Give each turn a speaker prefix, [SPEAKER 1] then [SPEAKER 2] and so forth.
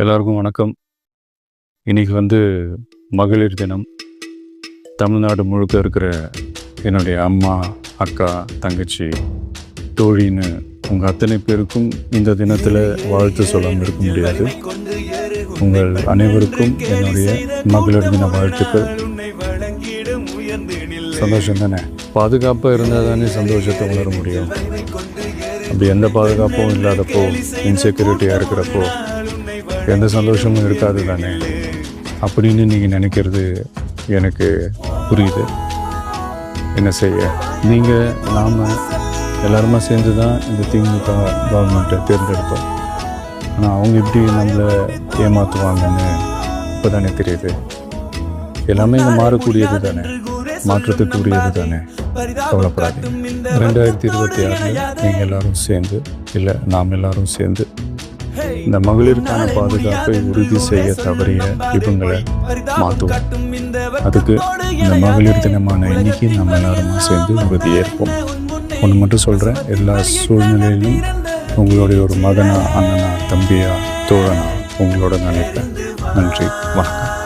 [SPEAKER 1] எல்லாருக்கும் வணக்கம். இன்னைக்கு மகளிர் தினம். தமிழ்நாடு முழுக்க இருக்கிற என்னுடைய அம்மா, அக்கா, தங்கச்சி, தோழின்னு உங்கள் அத்தனை பேருக்கும் இந்த தினத்தில் வாழ்த்து சொல்லாமல் இருக்க முடியாது. உங்கள் அனைவருக்கும் என்னுடைய மகளிர் தின வாழ்த்துக்கள். சந்தோஷம் தானே? பாதுகாப்பாக இருந்தால் தானே சந்தோஷத்தை உணர முடியும். அப்படி எந்த பாதுகாப்பும் இல்லாதப்போ, இன்செக்யூரிட்டியாக இருக்கிறப்போ எந்த சந்தோஷமும் இருக்காது தானே அப்படின்னு நீங்கள் நினைக்கிறது எனக்கு புரியுது. என்ன செய்ய, நீங்கள் நாம் எல்லாருமா சேர்ந்து தான் இந்த திமுக கவர்மெண்ட்டை தேர்ந்தெடுத்தோம். ஆனால் அவங்க எப்படி நம்மளை ஏமாற்றுவாங்கன்னு இப்போ தானே தெரியுது. எல்லாமே இங்கே மாறக்கூடியது தானே, மாற்றத்துக்கு உரியது தானே. கவலைப்படாதீங்க. 2026 நீங்கள் எல்லோரும் சேர்ந்து, இல்லை நாம் எல்லாரும் சேர்ந்து இந்த மகளிருக்கான பாதுகாப்பை உறுதி செய்ய தவறிய இவங்களை மாற்றுவோம். அதுக்கு இந்த மகளிர் தினமான இன்னைக்கு நம்ம எல்லாருமா சேர்ந்து உறுதியேற்போம். ஒன்று மட்டும் சொல்கிறேன், எல்லா சூழ்நிலையிலும் உங்களுடைய ஒரு மகனா, அண்ணனா, தம்பியா, தோழனா உங்களோட நினைப்பேன். நன்றி, வணக்கம்.